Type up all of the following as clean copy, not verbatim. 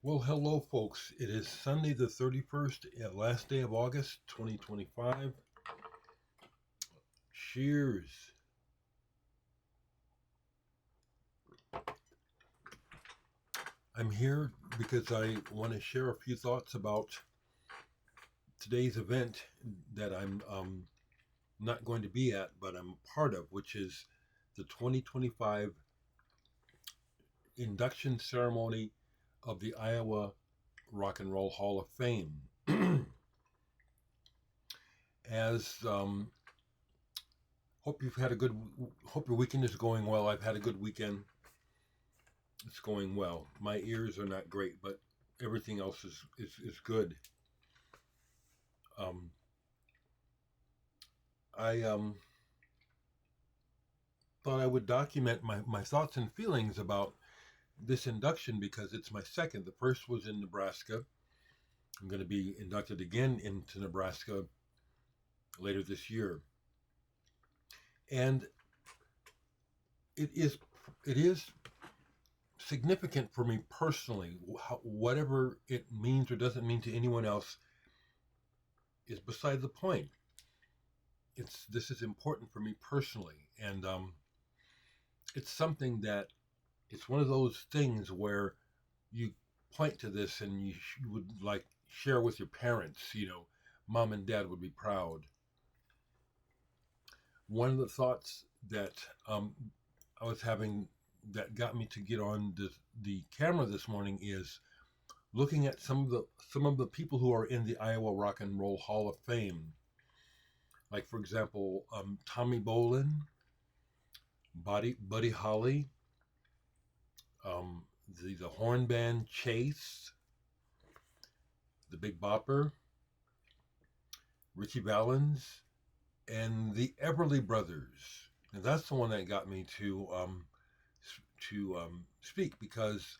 Well, hello, folks. It is Sunday the 31st, last day of August 2025. Cheers. I'm here because I want to share a few thoughts about today's event that I'm not going to be at, but I'm a part of, which is the 2025 induction ceremony of the Iowa Rock and Roll Hall of Fame. As hope you've had a good, hope your weekend is going well. I've had a good weekend. It's going well. My ears are not great, but everything else is good. Um, I thought I would document my thoughts and feelings about this induction because it's my second. The first was in Nebraska. I'm going to be inducted again into Nebraska later this year, and it is it is significant for me personally. Whatever it means or doesn't mean to anyone else is beside the point. This is important for me personally, and it's something that it's one of those things where you point to this and you would like share with your parents. Mom and dad would be proud. One of the thoughts that I was having that got me to get on the camera this morning is looking at some of the people who are in the Iowa Rock and Roll Hall of Fame. Like, for example, Tommy Bolin, Buddy Holly, the horn band Chase, the Big Bopper, Richie Valens, and the Everly Brothers. And that's the one that got me to speak because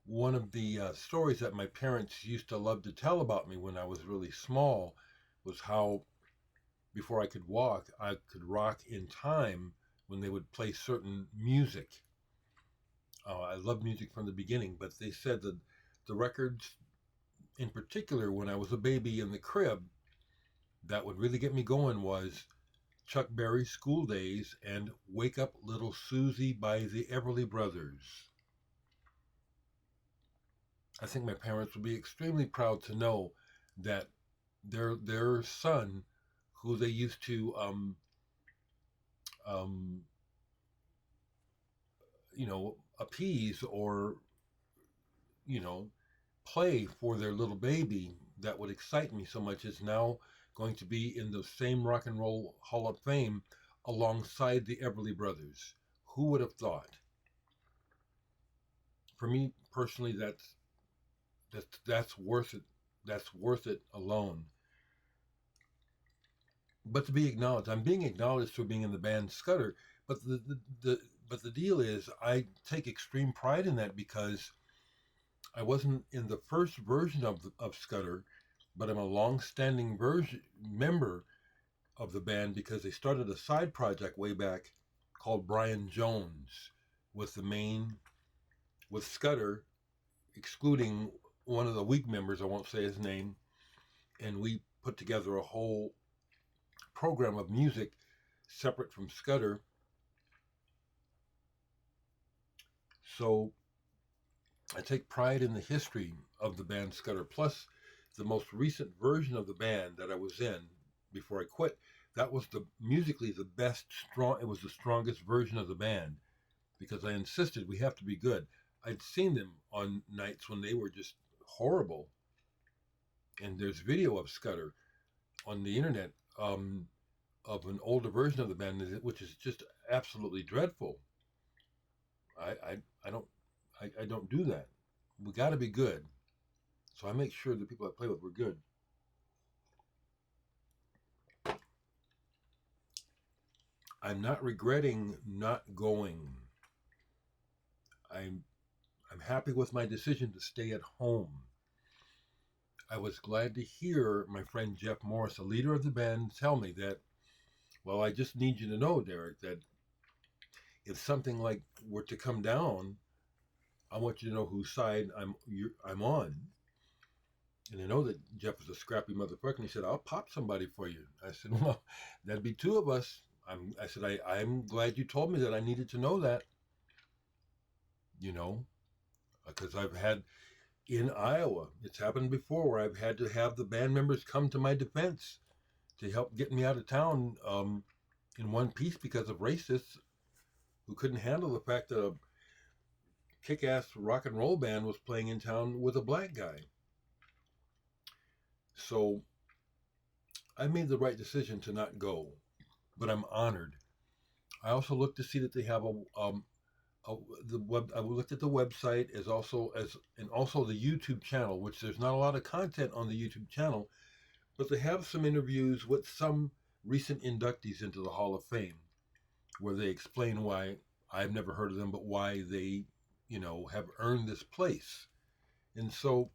one of the stories that my parents used to love to tell about me when I was really small was how before I could walk, I could rock in time when they would play certain music. I loved music from the beginning, but they said that the records, in particular, when I was a baby in the crib, that would really get me going was Chuck Berry's School Days and Wake Up Little Susie by the Everly Brothers. I think my parents would be extremely proud to know that their son, who they used to um, appease or you know play for their little baby that would excite me so much, is now going to be in the same Rock and Roll Hall of Fame alongside the Everly Brothers. Who would have thought? For me personally, that's worth it. That's worth it alone. But to be acknowledged, I'm being acknowledged for being in the band Scudder. But the deal is, I take extreme pride in that because I wasn't in the first version of Scudder, but I'm a long-standing member of the band because they started a side project way back called Brian Jones with with Scudder, excluding one of the weak members. I won't say his name, and we put together a whole program of music separate from Scudder. So I take pride in the history of the band Scudder. Plus, the most recent version of the band that I was in before I quit, that was the musically the best. It was the strongest version of the band because I insisted we have to be good. I'd seen them on nights when they were just horrible, and there's video of Scudder on the internet of an older version of the band, which is just absolutely dreadful. I don't do that. We got to be good. So I make sure the people I play with were good. I'm not regretting not going. I'm I'm happy with my decision to stay at home. I was glad to hear my friend Jeff Morris, the leader of the band, tell me that, well, I just need you to know, Dereck, that if something like were to come down, I want you to know whose side I'm on. And I know that Jeff is a scrappy motherfucker. And he said, I'll pop somebody for you. I said, well, that'd be two of us. I said, I'm glad you told me that. I needed to know that, you know, because I've had in Iowa, it's happened before where I've had to have the band members come to my defense to help get me out of town in one piece because of racists who couldn't handle the fact that a kick-ass rock and roll band was playing in town with a black guy. So I made the right decision to not go, but I'm honored. I also looked to see that they have the web. I looked at the website and also the YouTube channel, which there's not a lot of content on the YouTube channel, but they have some interviews with some recent inductees into the Hall of Fame, where they explain why I've never heard of them, but why they, have earned this place. And so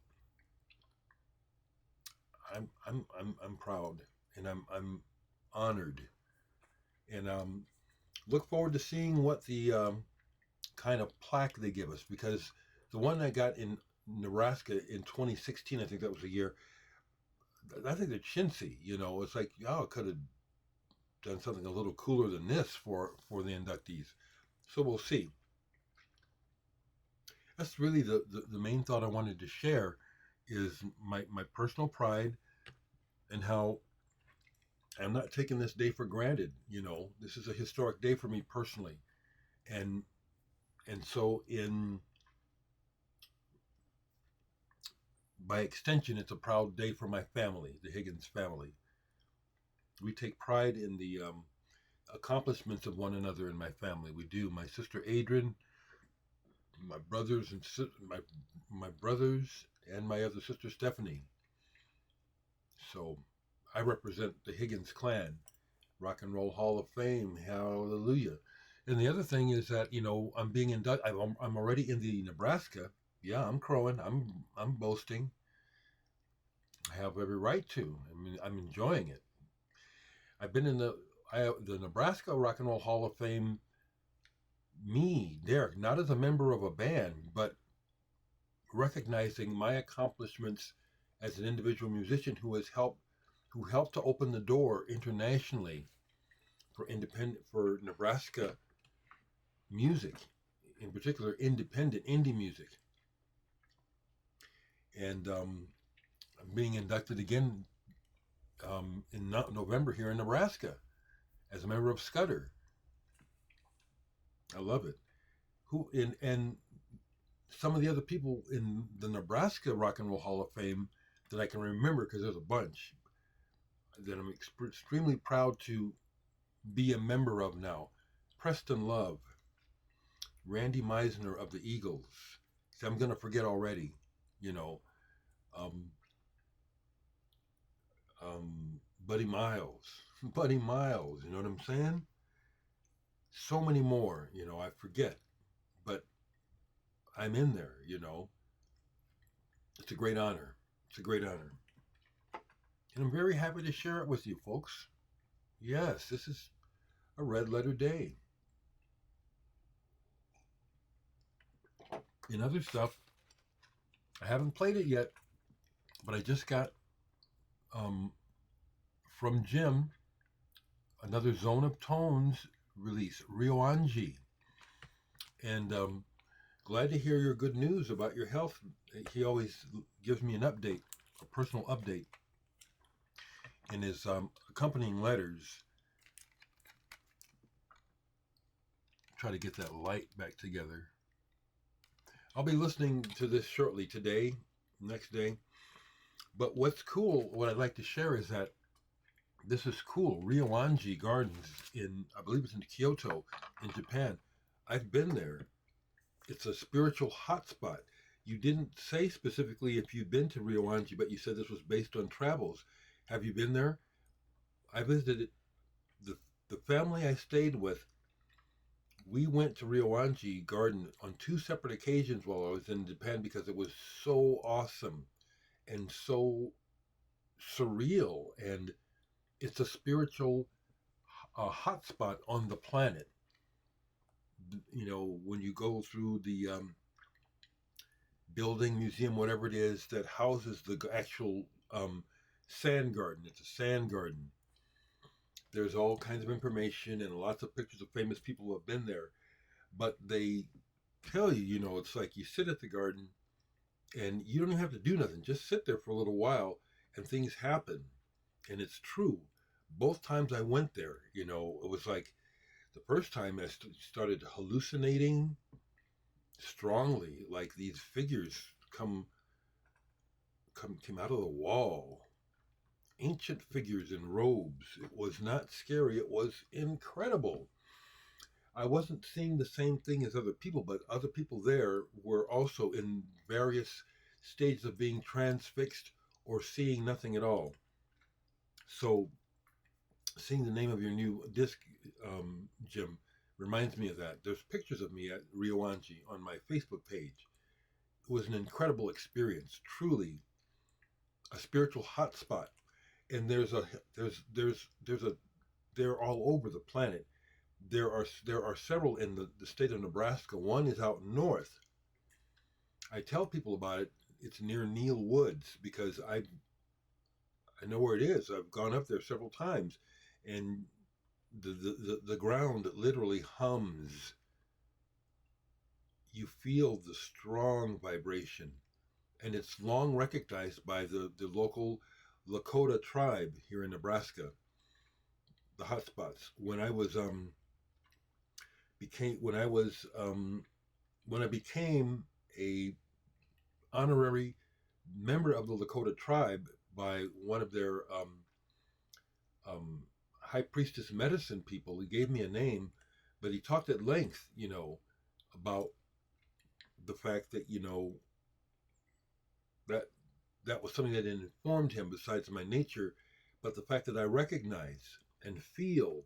I'm proud, and I'm honored, and look forward to seeing what the kind of plaque they give us, because the one I got in Nebraska in 2016, I think that was a year. I think they're chintzy. It's like, oh, I could have done something a little cooler than this for the inductees. So we'll see. That's really the main thought I wanted to share, is my personal pride and how I'm not taking this day for granted. This is a historic day for me personally, and so by extension, it's a proud day for my family, the Higgins family. We take pride in the accomplishments of one another in my family. We do. My sister Adrian, my brothers and my brothers, and my other sister Stephanie. So I represent the Higgins clan, Rock and Roll Hall of Fame. Hallelujah. And the other thing is that I'm being inducted. I'm already in the Nebraska. Yeah, I'm crowing. I'm boasting. I have every right to. I mean, I'm enjoying it. I've been in the Nebraska Rock and Roll Hall of Fame. Me, Dereck, not as a member of a band, but recognizing my accomplishments as an individual musician who helped to open the door internationally for Nebraska music, in particular independent indie music. And I'm being inducted again in November here in Nebraska as a member of Scudder. I love it. And some of the other people in the Nebraska Rock and Roll Hall of Fame that I can remember, because there's a bunch that I'm extremely proud to be a member of now. Preston Love, Randy Meisner of the Eagles. See, I'm going to forget already, um, Buddy Miles, Buddy Miles, you know what I'm saying? So many more, I forget, but I'm in there, It's a great honor. It's a great honor. And I'm very happy to share it with you folks. Yes, this is a red letter day. In other stuff, I haven't played it yet, but I just got from Jim another Zone of Tones release, Ryoanji. And glad to hear your good news about your health. He always gives me an update, a personal update, in his accompanying letters. Try to get that light back together. I'll be listening to this shortly today, next day. But what's cool, what I'd like to share is that this is cool. Ryoanji Gardens I believe it's in Kyoto, in Japan. I've been there. It's a spiritual hotspot. You didn't say specifically if you've been to Ryoanji, but you said this was based on travels. Have you been there? I visited the family I stayed with. We went to Ryoanji Garden on 2 separate occasions while I was in Japan because it was so awesome and so surreal, and it's a spiritual hotspot on the planet. When you go through the building, museum, whatever it is, that houses the actual sand garden. It's a sand garden. There's all kinds of information and lots of pictures of famous people who have been there. But they tell you, it's like you sit at the garden and you don't even have to do nothing. Just sit there for a little while and things happen. And it's true. Both times I went there, it was like the first time I started hallucinating strongly, like these figures came out of the wall, ancient figures in robes. It was not scary. It was incredible. I wasn't seeing the same thing as other people, but other people there were also in various stages of being transfixed or seeing nothing at all. So, seeing the name of your new disc, Jim, reminds me of that. There's pictures of me at Ryoanji on my Facebook page. It was an incredible experience, truly a spiritual hotspot. And they're all over the planet. There are several in the state of Nebraska. One is out north. I tell people about it. It's near Neil Woods because I know where it is. I've gone up there several times, and the ground literally hums. You feel the strong vibration, and it's long recognized by the local Lakota tribe here in Nebraska. The hotspots. When I became a honorary member of the Lakota tribe by one of their high priestess medicine people. He gave me a name, but he talked at length, about the fact that that that was something that informed him besides my nature, but the fact that I recognize and feel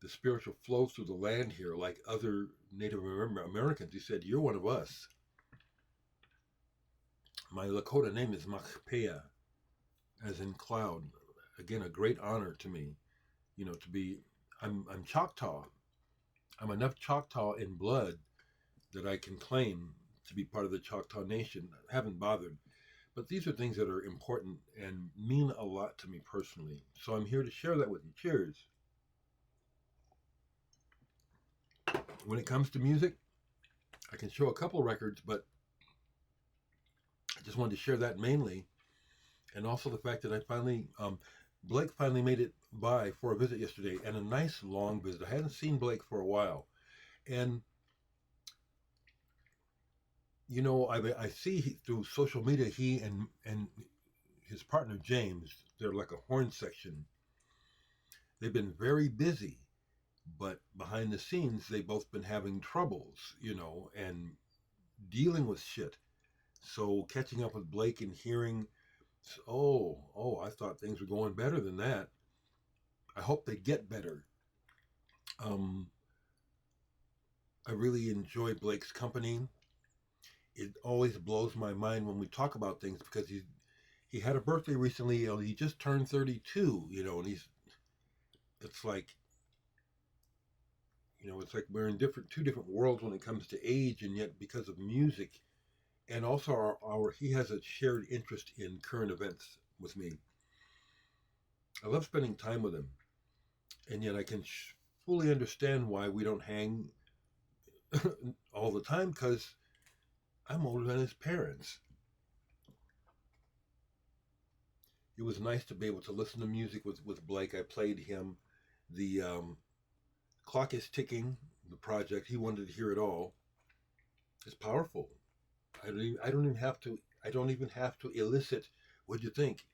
the spiritual flow through the land here like other Native Americans. He said, "You're one of us." My Lakota name is Machpea, as in cloud. Again, a great honor to me, to be. I'm Choctaw. I'm enough Choctaw in blood that I can claim to be part of the Choctaw Nation. I haven't bothered. But these are things that are important and mean a lot to me personally. So I'm here to share that with you. Cheers. When it comes to music, I can show a couple records, but I just wanted to share that mainly. And also the fact that Blake finally made it by for a visit yesterday, and a nice long visit. I hadn't seen Blake for a while. And I see through social media he and his partner James, they're like a horn section. They've been very busy, but behind the scenes they've both been having troubles, and dealing with shit. So catching up with Blake and hearing, I thought things were going better than that. I hope they get better. Um, I really enjoy Blake's company. It always blows my mind when we talk about things because he had a birthday recently. He just turned 32. And it's like it's like we're in two different worlds when it comes to age, and yet because of music, and also he has a shared interest in current events with me. I love spending time with him, and yet I can fully understand why we don't hang all the time because I'm older than his parents. It was nice to be able to listen to music with Blake. I played him the Clock is Ticking, the project. He wanted to hear it all. It's powerful. I don't even have to elicit what you think.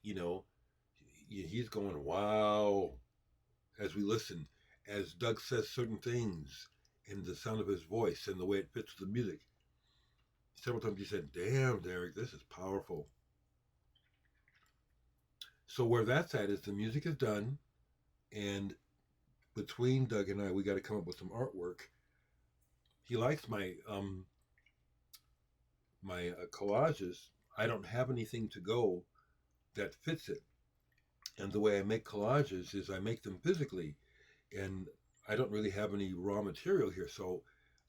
He's going wow as we listen, as Doug says certain things in the sound of his voice and the way it fits with the music. Several times he said, "Damn, Dereck, this is powerful." So where that's at is the music is done, and between Doug and I, we got to come up with some artwork. He likes my collages. I don't have anything to go that fits it, and the way I make collages is I make them physically, and I don't really have any raw material here, so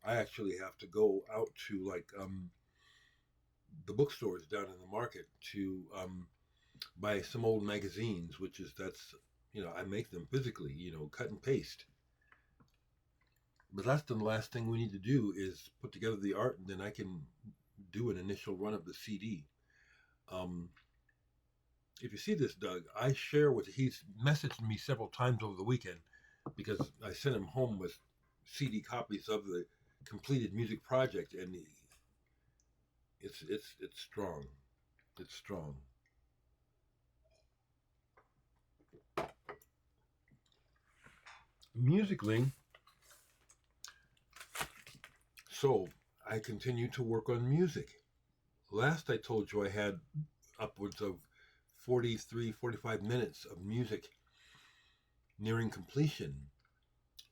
I actually have to go out to like the bookstores down in the market to buy some old magazines, that's, I make them physically, cut and paste. But that's the last thing we need to do is put together the art, and then I can do an initial run of the CD. Um, if you see this, Doug, he's messaged me several times over the weekend because I sent him home with CD copies of the completed music project, and it's strong. It's strong. Musically, so I continue to work on music. Last I told you I had upwards of 43, 45 minutes of music nearing completion.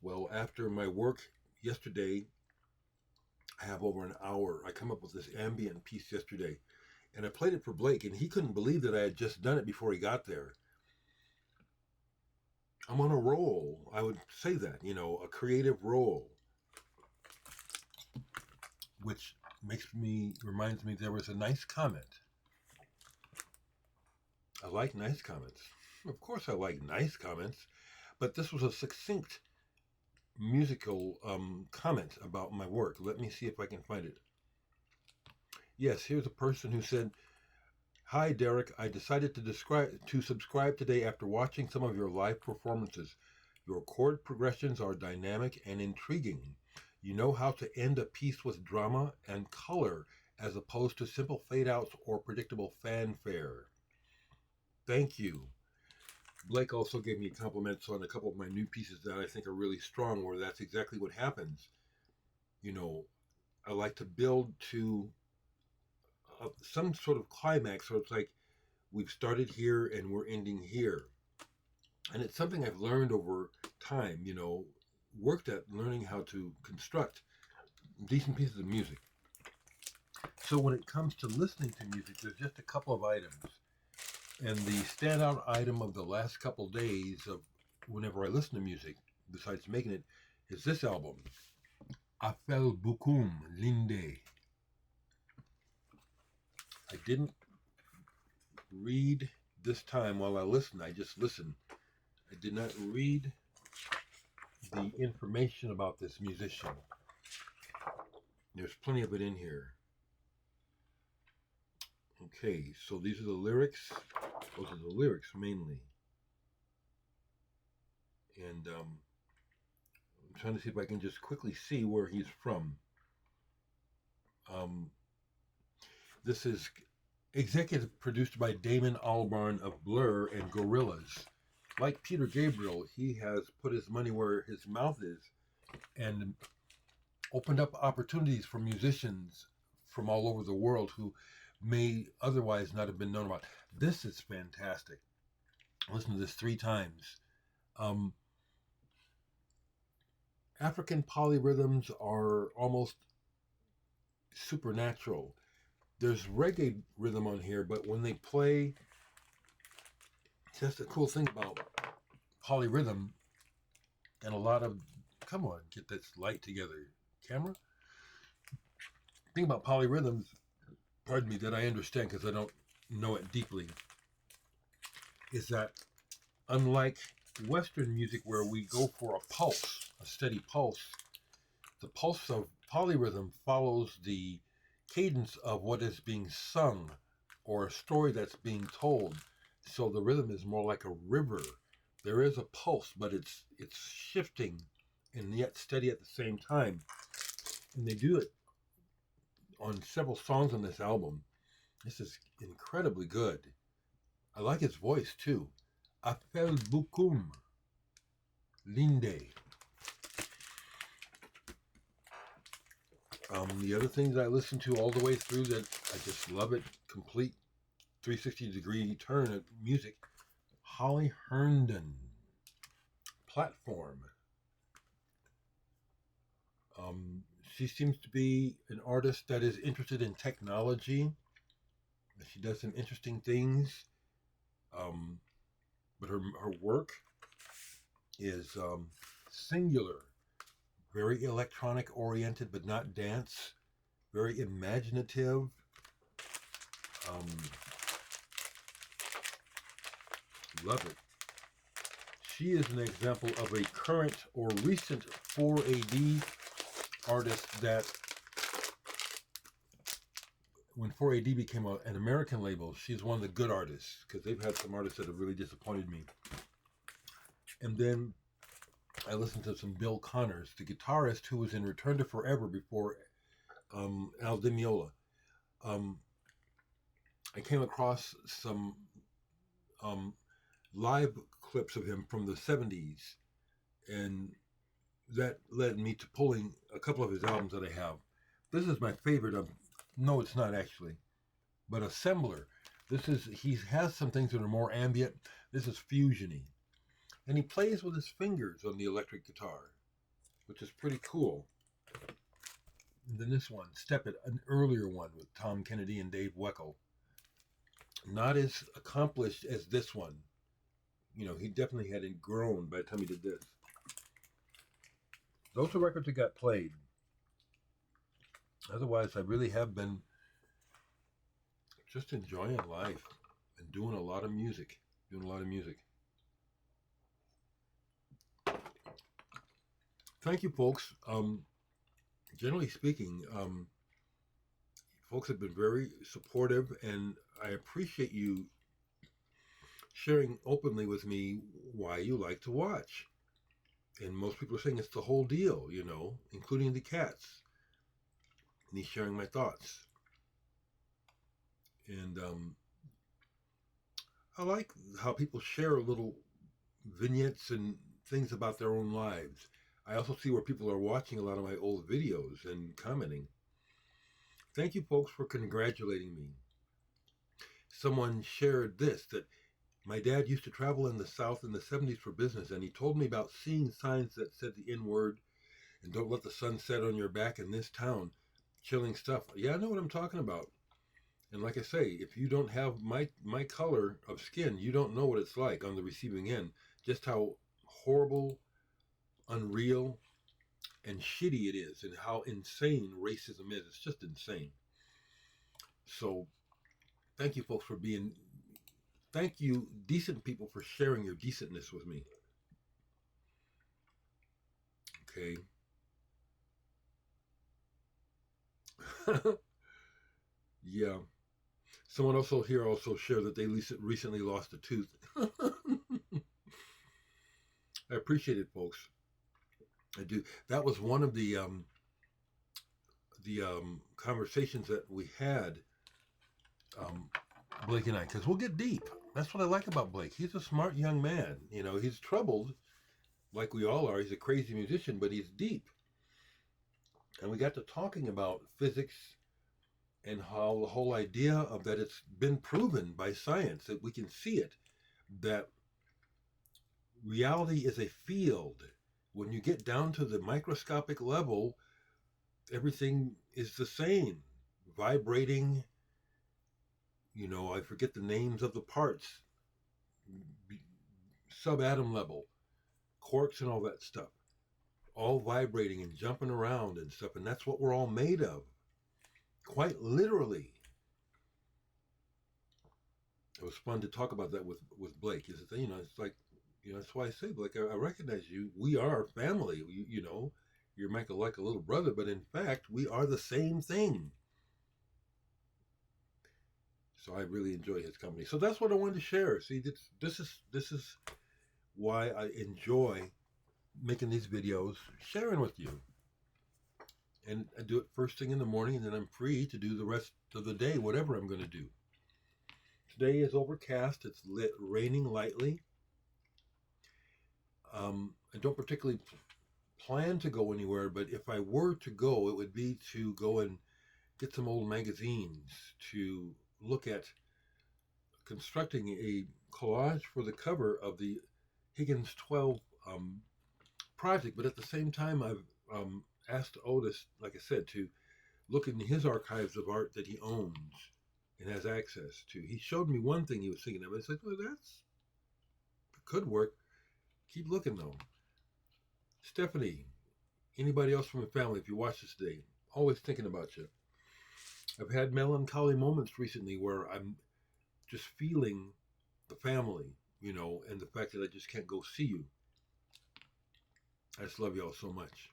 Well, after my work yesterday, I have over an hour. I come up with this ambient piece yesterday, and I played it for Blake, and he couldn't believe that I had just done it before he got there. I'm on a roll. I would say that, a creative roll, which reminds me there was a nice comment. I like nice comments. Of course I like nice comments, but this was a succinct musical comment about my work. Let me see if I can find it. Yes, here's a person who said, "Hi, Dereck. I decided to subscribe today after watching some of your live performances. Your chord progressions are dynamic and intriguing. You know how to end a piece with drama and color as opposed to simple fade-outs or predictable fanfare. Thank you." Blake also gave me compliments on a couple of my new pieces that I think are really strong, where that's exactly what happens. I like to build to some sort of climax, so it's like we've started here and we're ending here. And it's something I've learned over time, worked at learning how to construct decent pieces of music. So when it comes to listening to music, there's just a couple of items. And the standout item of the last couple of days of whenever I listen to music, besides making it, is this album, Afel Bukum Linde. I didn't read this time while I listened. I just listened. I did not read the information about this musician. There's plenty of it in here. Okay, so these are the lyrics. Those are the lyrics mainly. And I'm trying to see if I can just quickly see where he's from. This is executive produced by Damon Albarn of Blur and Gorillaz. Like Peter Gabriel, he has put his money where his mouth is and opened up opportunities for musicians from all over the world who may otherwise not have been known about. This is fantastic. I listened to this 3 times. African polyrhythms are almost supernatural. There's reggae rhythm on here, but when they play, that's the cool thing about polyrhythm and a lot of, come on, get this light together, camera. The thing about polyrhythms, pardon me, that I understand because I don't know it deeply, is that unlike Western music where we go for a pulse, a steady pulse, the pulse of polyrhythm follows the cadence of what is being sung or a story that's being told. So the rhythm is more like a river. There is a pulse, but it's shifting and yet steady at the same time. And they do it on several songs on this album. This is incredibly good. I like his voice too. Afel Bukum Linde. The other things I listen to all the way through that I just love it, complete 360-degree turn at music, Holly Herndon, Platform. She seems to be an artist that is interested in technology. She does some interesting things, but her work is singular, very electronic oriented, but not dance, very imaginative. Um, love it. She is an example of a current or recent 4AD artist that, when 4AD became an American label, she's one of the good artists, because they've had some artists that have really disappointed me. And then I listened to some Bill Connors, the guitarist who was in Return to Forever before Al Di Meola. I came across some live clips of him from the 70s, and that led me to pulling a couple of his albums that I have. This is my favorite of, no, it's not actually, but Assembler. He has some things that are more ambient. This is fusiony. And he plays with his fingers on the electric guitar, which is pretty cool. And then this one, Step It, an earlier one with Tom Kennedy and Dave Weckl. Not as accomplished as this one. You know, he definitely hadn't grown by the time he did this. Those are records that got played. Otherwise, I really have been just enjoying life and doing a lot of music. Thank you, folks. Generally speaking, folks have been very supportive, and I appreciate you sharing openly with me why you like to watch. And most people are saying it's the whole deal, you know, including the cats. And he's sharing my thoughts. And I like how people share little vignettes and things about their own lives. I also see where people are watching a lot of my old videos and commenting. Thank you, folks, for congratulating me. Someone shared this, that my dad used to travel in the South in the 70s for business, and he told me about seeing signs that said the N-word and don't let the sun set on your back in this town. Chilling stuff. Yeah, I know what I'm talking about. And like I say, if you don't have my color of skin, you don't know what it's like on the receiving end. Just how horrible, unreal, and shitty it is, and how insane racism is. It's just insane. So thank you, folks, thank you, decent people, for sharing your decentness with me. Okay. Yeah. Someone also shared that they recently lost a tooth. I appreciate it, folks. I do. That was one of the conversations that we had, Blake and I, because we'll get deep. That's what I like about Blake. He's a smart young man. You know, he's troubled, like we all are. He's a crazy musician, but he's deep. And we got to talking about physics and how the whole idea of that, it's been proven by science that we can see it, that reality is a field. When you get down to the microscopic level, everything is the same, vibrating. You know, I forget the names of the parts, subatom level, quarks and all that stuff, all vibrating and jumping around and stuff. And that's what we're all made of, quite literally. It was fun to talk about that with Blake. You know, it's like, you know, that's why I say, Blake, I recognize you. We are family. You know, you're like a little brother, but in fact, we are the same thing. So I really enjoy his company. So that's what I wanted to share. See, this is why I enjoy making these videos, sharing with you. And I do it first thing in the morning, and then I'm free to do the rest of the day, whatever I'm going to do. Today is overcast. It's raining lightly. I don't particularly plan to go anywhere, but if I were to go, it would be to go and get some old magazines to look at constructing a collage for the cover of the Higgins 12 project. But at the same time, I've asked Otis, like I said, to look in his archives of art that he owns and has access to. He showed me one thing he was thinking of. I said, well, could work. Keep looking, though. Stephanie, anybody else from the family, if you watch this today, always thinking about you. I've had melancholy moments recently where I'm just feeling the family, and the fact that I just can't go see you. I just love y'all so much.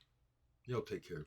Y'all take care.